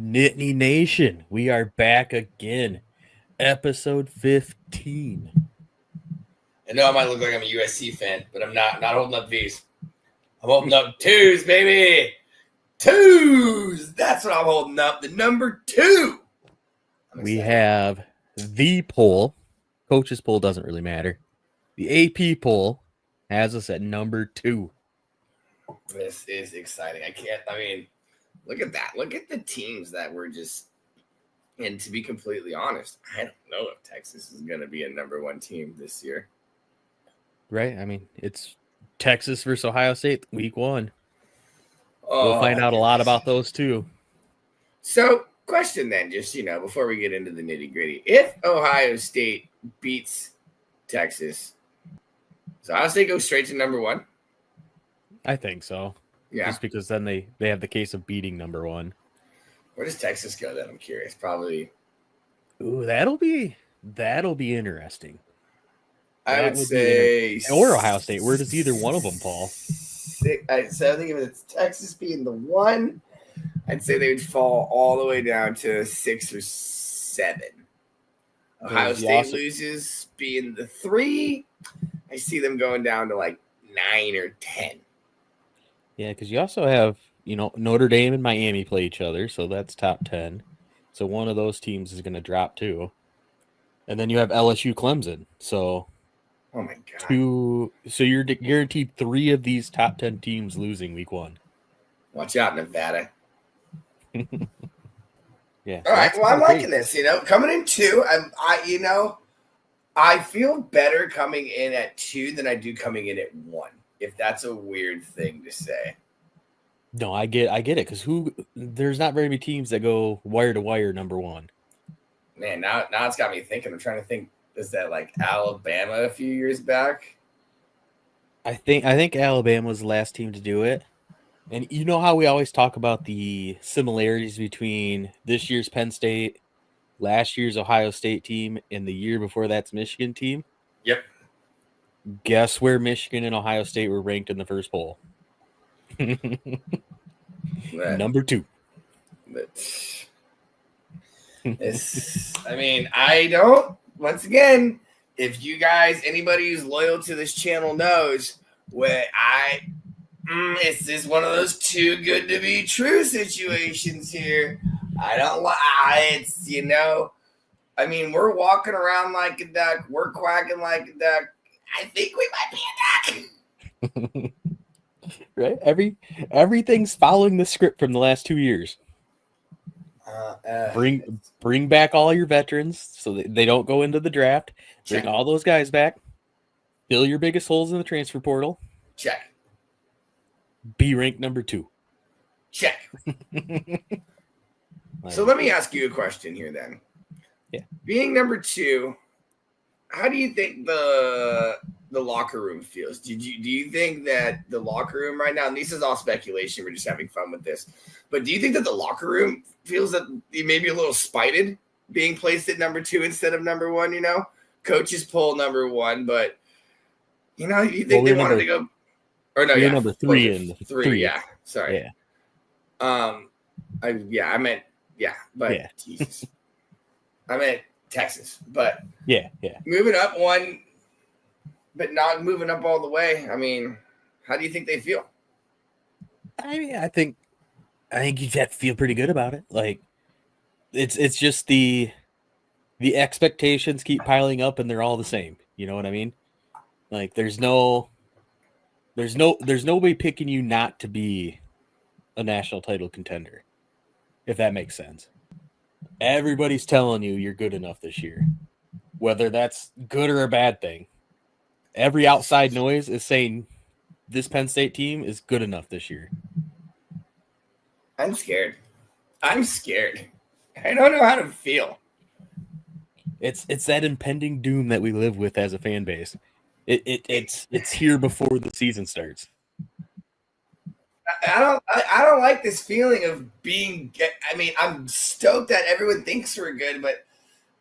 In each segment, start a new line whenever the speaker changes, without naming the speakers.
Nittany Nation, we are back again. Episode 15.
I know I might look like I'm a USC fan, but I'm not. Not holding up V's. I'm holding up twos, baby. Twos. That's what I'm holding up. The number 2.
We have the poll. Coach's poll doesn't really matter. The AP poll has us at number 2.
This is exciting. Look at that. Look at the teams that were just. And to be completely honest, I don't know if Texas is going to be a number 1 team this year.
Right? I mean, it's Texas versus Ohio State week 1. We'll find out a lot about those too.
So, question then, just, before we get into the nitty gritty. If Ohio State beats Texas, does Ohio State go straight to number 1?
I think so.
Yeah.
Just because then they have the case of beating number 1.
Where does Texas go then? I'm curious. Probably.
Ooh, that'll be interesting.
I would say.
Or Ohio State. Where does either one of them fall?
So I think if it's Texas being the 1, I'd say they would fall all the way down to 6 or 7. Ohio State loses being the 3. I see them going down to like 9 or 10.
Yeah, because you also have, Notre Dame and Miami play each other, so that's top 10. So one of those teams is going to drop too. And then you have LSU Clemson. So
oh my God.
So you're guaranteed 3 of these top 10 teams losing week 1.
Watch out, Nevada.
Yeah.
All right. Well, I'm liking this, coming in 2. I feel better coming in at 2 than I do coming in at 1, if that's a weird thing to say.
No, I get it, because there's not very many teams that go wire to wire number 1.
Man, now it's got me thinking. I'm trying to think. Is that like Alabama a few years back?
I think Alabama was the last team to do it. And you know how we always talk about the similarities between this year's Penn State, last year's Ohio State team, and the year before that's Michigan team?
Yep.
Guess where Michigan and Ohio State were ranked in the first poll? Number 2.
Once again, if you guys, anybody who's loyal to this channel knows, it's just one of those too good to be true situations here. We're walking around like a duck. We're quacking like a duck. I think we might be a duck.
Right? Everything's following the script from the last 2 years. Bring back all your veterans so that they don't go into the draft. Bring all those guys back. Fill your biggest holes in the transfer portal.
Check.
Be ranked number 2.
Check. So let me ask you a question here then.
Yeah.
Being number 2, how do you think the locker room feels? Do you think that the locker room right now, and this is all speculation, we're just having fun with this, but do you think that the locker room feels that you may be a little spited being placed at number 2 instead of number 1, Coaches pull number 1, but you think they wanted to go, or no, yeah,
number 3 in
3, yeah. Sorry.
Yeah.
Jesus. I meant Texas, but
yeah.
Moving up 1, but not moving up all the way. How do you think they feel?
I think you have to feel pretty good about it. Like it's just the expectations keep piling up and they're all the same. You know what I mean? Like there's nobody picking you not to be a national title contender, if that makes sense. Everybody's telling you you're good enough this year, whether that's good or a bad thing. Every outside noise is saying this Penn State team is good enough this year.
I'm scared. I don't know how to feel.
It's that impending doom that we live with as a fan base. It's here before the season starts.
I don't like this feeling of being. I'm stoked that everyone thinks we're good, but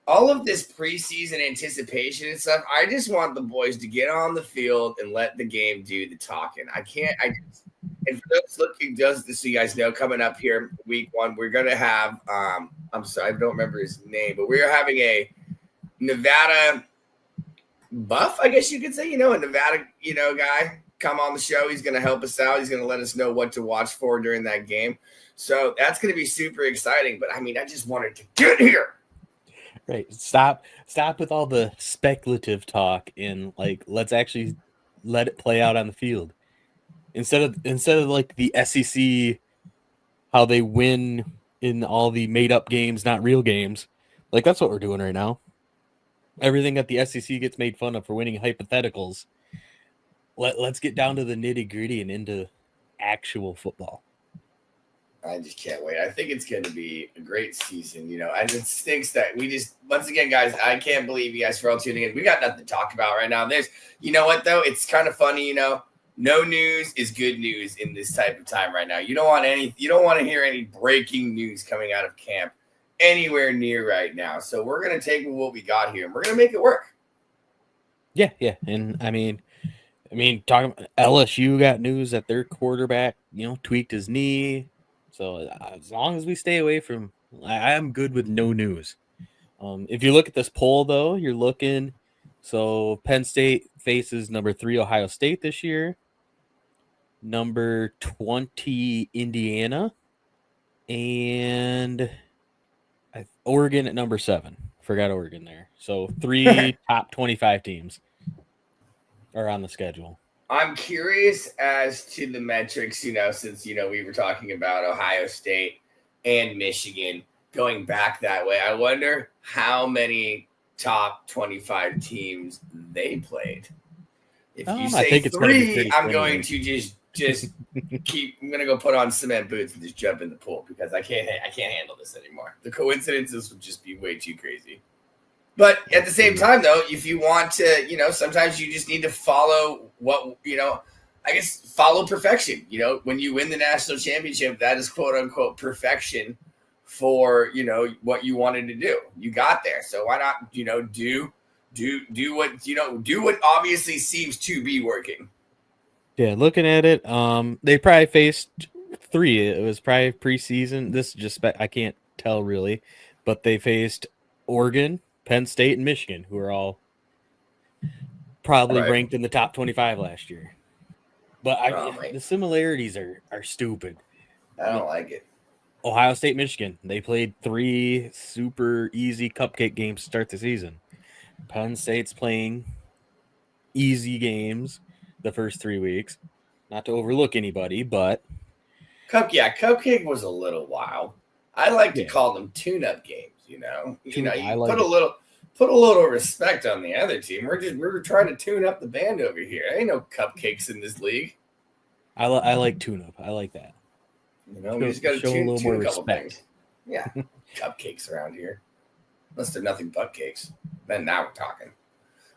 all of this preseason anticipation and stuff, I just want the boys to get on the field and let the game do the talking. And for those looking, just so you guys know, coming up here, week 1, we're gonna have. I'm sorry, I don't remember his name, but we're having a Nevada buff, I guess you could say. A Nevada, guy come on the show. He's gonna help us out. He's gonna let us know what to watch for during that game. So that's gonna be super exciting. But I mean, I just wanted to get here.
Right. Stop with all the speculative talk and let's actually let it play out on the field. Instead of like the SEC, how they win in all the made up games, not real games. Like that's what we're doing right now. Everything that the SEC gets made fun of for winning hypotheticals. Let's get down to the nitty gritty and into actual football.
I just can't wait. I think it's going to be a great season, and it stinks that we just, once again, guys, I can't believe you guys for all tuning in. We got nothing to talk about right now. You know what, though? It's kind of funny, no news is good news in this type of time right now. You don't want to hear any breaking news coming out of camp anywhere near right now. So we're going to take what we got here and we're going to make it work.
Yeah. And I mean, talking about LSU got news that their quarterback, tweaked his knee. So as long as we stay away from, I'm good with no news. If you look at this poll, though, you're looking. So Penn State faces number 3 Ohio State this year, number 20 Indiana, and Oregon at number 7. Forgot Oregon there. So 3 top 25 teams are on the schedule.
I'm curious as to the metrics, since, we were talking about Ohio State and Michigan going back that way. I wonder how many top 25 teams they played. If you say 3, I'm going to just I'm going to go put on cement boots and just jump in the pool because I can't handle this anymore. The coincidences would just be way too crazy. But at the same time, though, if you want to, sometimes you just need to follow follow perfection. When you win the national championship, that is quote unquote perfection for, what you wanted to do. You got there. So why not, do what obviously seems to be working.
Yeah. Looking at it, they probably faced 3. It was probably preseason. This just, I can't tell really, but they faced Oregon, Penn State, and Michigan, who are all probably ranked in the top 25 last year. But the similarities are stupid.
I don't like it.
Ohio State, Michigan, they played 3 super easy cupcake games to start the season. Penn State's playing easy games the first 3 weeks. Not to overlook anybody, but
cupcake was a little wild. I like to call them tune-up games. You put a little respect on the other team. We're trying to tune up the band over here. There ain't no cupcakes in this league.
I like tune-up. I like that.
We just got to show a little more respect. Yeah, cupcakes around here, unless they're nothing but cakes. Then now we're talking.